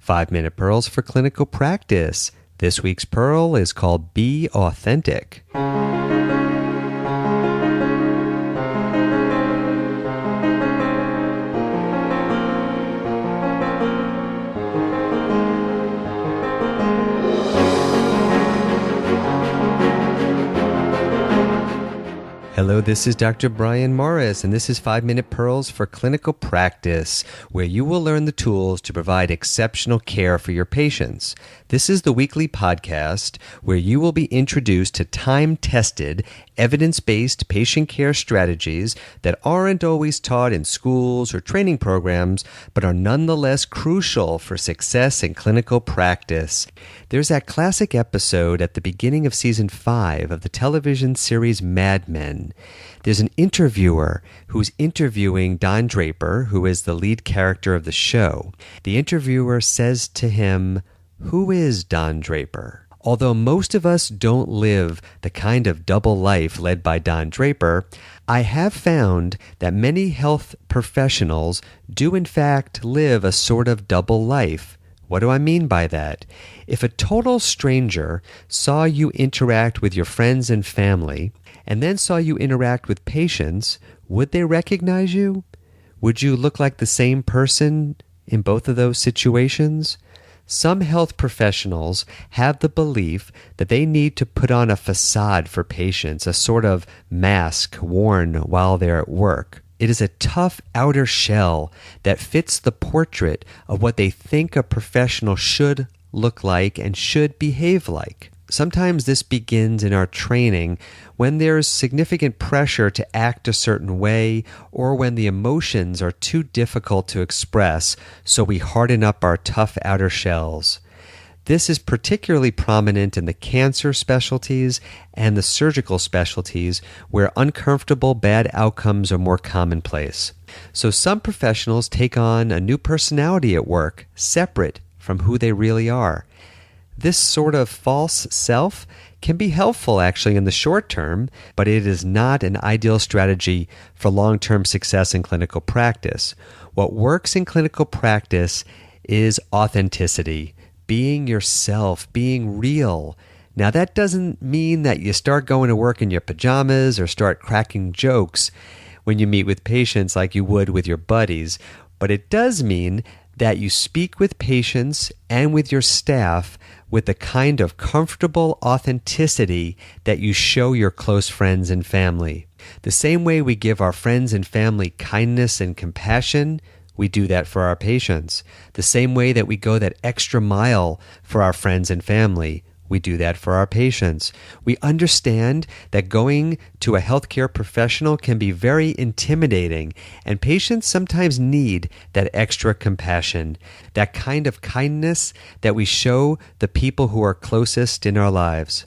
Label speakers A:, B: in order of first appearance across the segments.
A: 5-Minute Pearls for Clinical Practice. This week's pearl is called Be Authentic. Hello, this is Dr. Brian Morris, and this is 5-Minute Pearls for Clinical Practice, where you will learn the tools to provide exceptional care for your patients. This is the weekly podcast where you will be introduced to time-tested, evidence-based patient care strategies that aren't always taught in schools or training programs, but are nonetheless crucial for success in clinical practice. There's that classic episode at the beginning of Season 5 of the television series Mad Men. There's an interviewer who's interviewing Don Draper, who is the lead character of the show. The interviewer says to him, "Who is Don Draper?" Although most of us don't live the kind of double life led by Don Draper, I have found that many health professionals do in fact live a sort of double life. What do I mean by that? If a total stranger saw you interact with your friends and family, and then saw you interact with patients, would they recognize you? Would you look like the same person in both of those situations? Some health professionals have the belief that they need to put on a facade for patients, a sort of mask worn while they're at work. It is a tough outer shell that fits the portrait of what they think a professional should look like and should behave like. Sometimes this begins in our training when there's significant pressure to act a certain way or when the emotions are too difficult to express, so we harden up our tough outer shells. This is particularly prominent in the cancer specialties and the surgical specialties where uncomfortable bad outcomes are more commonplace. So some professionals take on a new personality at work, separate from who they really are. This sort of false self can be helpful actually in the short term, but it is not an ideal strategy for long-term success in clinical practice. What works in clinical practice is authenticity, being yourself, being real. Now that doesn't mean that you start going to work in your pajamas or start cracking jokes when you meet with patients like you would with your buddies, but it does mean that you speak with patients and with your staff with the kind of comfortable authenticity that you show your close friends and family. The same way we give our friends and family kindness and compassion, we do that for our patients. The same way that we go that extra mile for our friends and family, we do that for our patients. We understand that going to a healthcare professional can be very intimidating, and patients sometimes need that extra compassion, that kind of kindness that we show the people who are closest in our lives.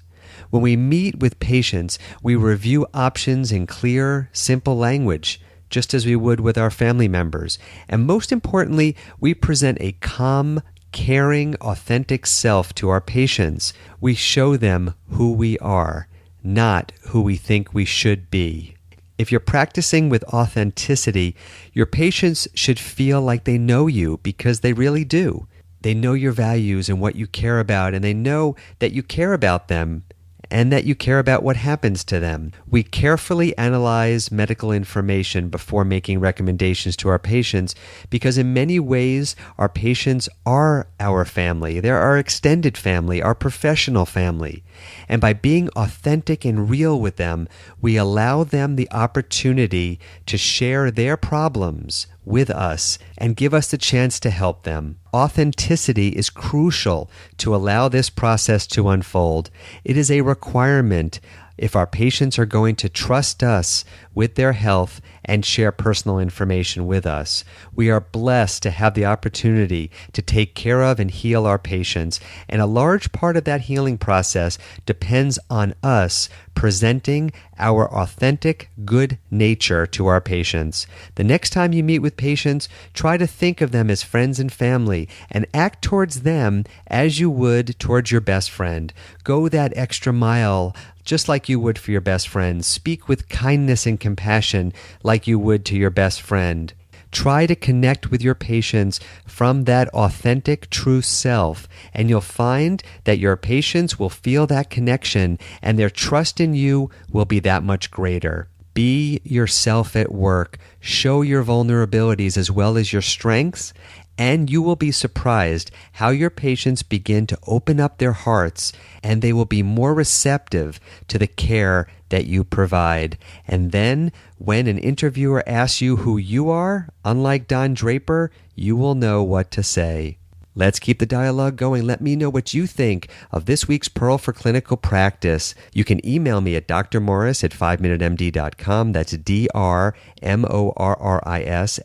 A: When we meet with patients, we review options in clear, simple language, just as we would with our family members. And most importantly, we present a calm, caring, authentic self to our patients. We show them who we are, not who we think we should be. If you're practicing with authenticity, your patients should feel like they know you because they really do. They know your values and what you care about, and they know that you care about them and that you care about what happens to them. We carefully analyze medical information before making recommendations to our patients because in many ways our patients are our family. They're our extended family, our professional family. And by being authentic and real with them, we allow them the opportunity to share their problems with us and give us the chance to help them. Authenticity is crucial to allow this process to unfold. It is a requirement if our patients are going to trust us with their health and share personal information with us. We are blessed to have the opportunity to take care of and heal our patients, and a large part of that healing process depends on us presenting our authentic good nature to our patients. The next time you meet with patients, try to think of them as friends and family and act towards them as you would towards your best friend. Go that extra mile just like you would for your best friend. Speak with kindness and compassion like you would to your best friend. Try to connect with your patients from that authentic, true self, and you'll find that your patients will feel that connection and their trust in you will be that much greater. Be yourself at work. Show your vulnerabilities as well as your strengths, and you will be surprised how your patients begin to open up their hearts and they will be more receptive to the care that you provide. And then when an interviewer asks you who you are, unlike Don Draper, you will know what to say. Let's keep the dialogue going. Let me know what you think of this week's Pearl for Clinical Practice. You can email me at drmorris@5minutemd.com. That's DRMORRIS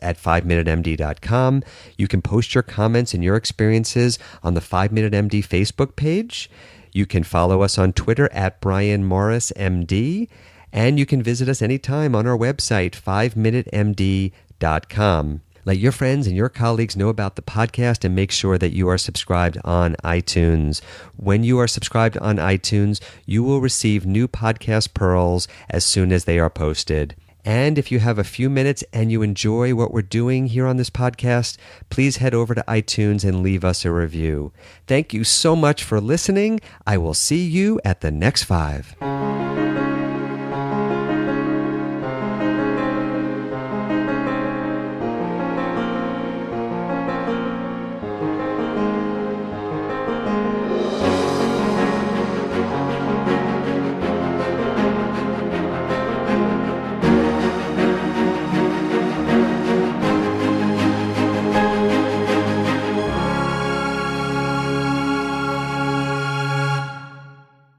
A: at 5minutemd.com. You can post your comments and your experiences on the 5 Minute MD Facebook page. You can follow us on Twitter at Brian Morris MD. And you can visit us anytime on our website, 5minutemd.com. Let your friends and your colleagues know about the podcast and make sure that you are subscribed on iTunes. When you are subscribed on iTunes, you will receive new podcast pearls as soon as they are posted. And if you have a few minutes and you enjoy what we're doing here on this podcast, please head over to iTunes and leave us a review. Thank you so much for listening. I will see you at the next 5.